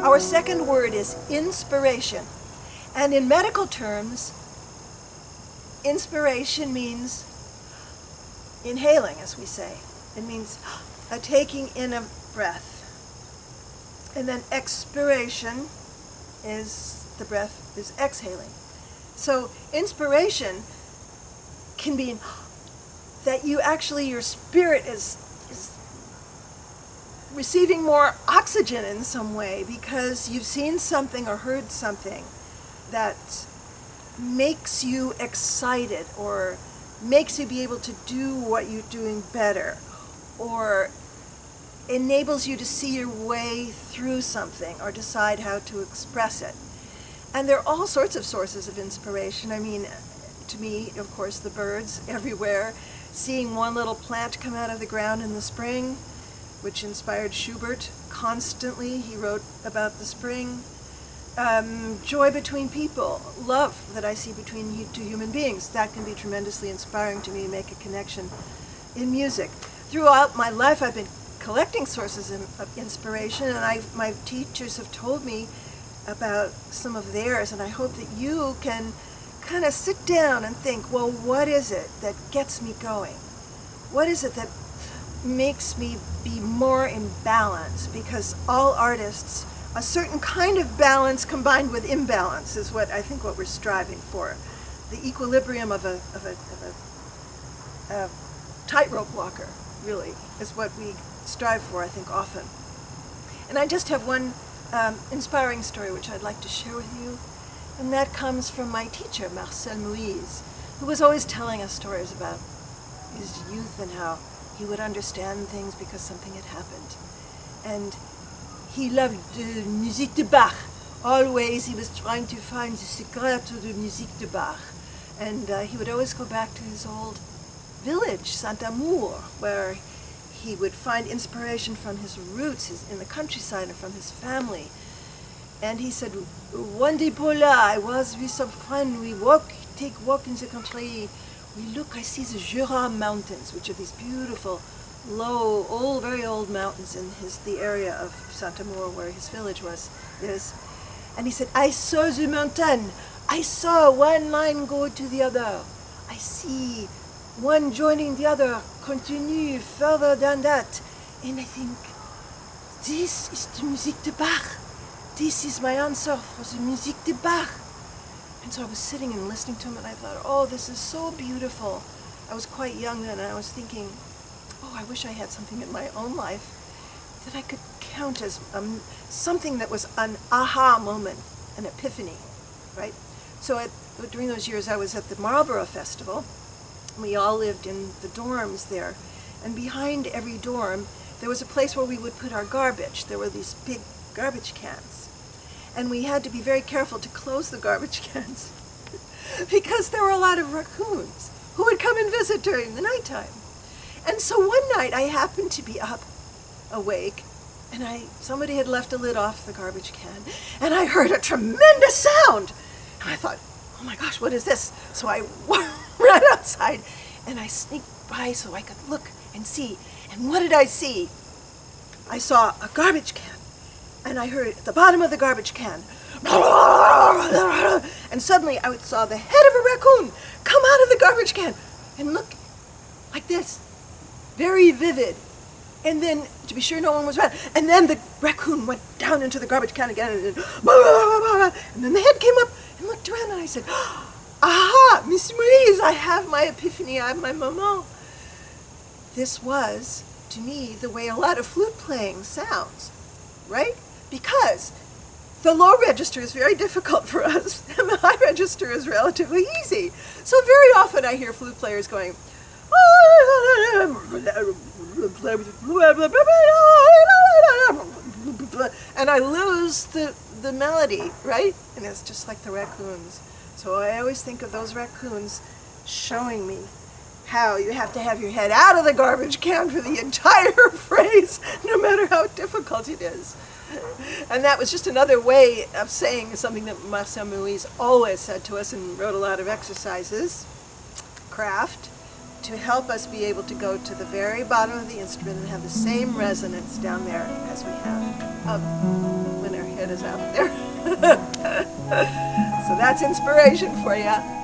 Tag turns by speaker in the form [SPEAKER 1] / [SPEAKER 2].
[SPEAKER 1] Our second word is inspiration. And in medical terms, inspiration means inhaling, as we say. It means a taking in of breath. And then expiration is the breath is exhaling. So inspiration can be that you actually, your spirit is receiving more oxygen in some way because you've seen something or heard something that makes you excited or makes you be able to do what you're doing better or enables you to see your way through something or decide how to express it. And there are all sorts of sources of inspiration. I mean, to me, of course, the birds everywhere, seeing one little plant come out of the ground in the spring, which inspired Schubert constantly. He wrote about the spring. Joy between people, love that I see between two human beings, that can be tremendously inspiring to me to make a connection in music. Throughout my life, I've been collecting sources of inspiration, and my teachers have told me about some of theirs, and I hope that you can kind of sit down and think, well, what is it that gets me going? What is it that makes me be more in balance? Because all artists, a certain kind of balance combined with imbalance is what I think what we're striving for. The equilibrium of a tightrope walker, really, is what we strive for, I think, often. And I just have one inspiring story which I'd like to share with you, and that comes from my teacher, Marcel Moïse, who was always telling us stories about his youth and how he would understand things because something had happened. And he loved the musique de Bach. Always he was trying to find the secret of the musique de Bach. And he would always go back to his old village, Saint-Amour, where he would find inspiration from his roots in the countryside and from his family. And he said, one day, Paula, I was with some friend, we take walk in the country, we look, I see the Jura mountains, which are these beautiful, low, very old mountains in the area of Saint-Amour where his village is. And he said, I saw the mountain, I saw one line go to the other, I see one joining the other, continue further than that. And I think, this is the musique de Bach. This is my answer for the musique de Bach. And so I was sitting and listening to him, and I thought, oh, this is so beautiful. I was quite young then, and I was thinking, oh, I wish I had something in my own life that I could count as something that was an aha moment, an epiphany, right? So during those years, I was at the Marlborough Festival. We all lived in the dorms there. And behind every dorm, there was a place where we would put our garbage. There were these big garbage cans. And we had to be very careful to close the garbage cans because there were a lot of raccoons who would come and visit during the nighttime. And so one night I happened to be up, awake, and somebody had left a lid off the garbage can, and I heard a tremendous sound. And I thought, oh my gosh, what is this? So I ran outside and I sneaked by so I could look and see. And what did I see? I saw a garbage can. And I heard at the bottom of the garbage can, and suddenly I saw the head of a raccoon come out of the garbage can and look like this, very vivid. And then, to be sure no one was around, and then the raccoon went down into the garbage can again, and then the head came up and looked around, and I said, aha, Miss Moïse, I have my epiphany, I have my moment. This was, to me, the way a lot of flute playing sounds, right? Because the low register is very difficult for us, and the high register is relatively easy. So very often I hear flute players going, and I lose the melody, right? And it's just like the raccoons. So I always think of those raccoons showing me how you have to have your head out of the garbage can for the entire phrase, no matter how difficult it is. And that was just another way of saying something that Marcel Moïse always said to us and wrote a lot of exercises, craft, to help us be able to go to the very bottom of the instrument and have the same resonance down there as we have up when our head it is out there. So that's inspiration for you.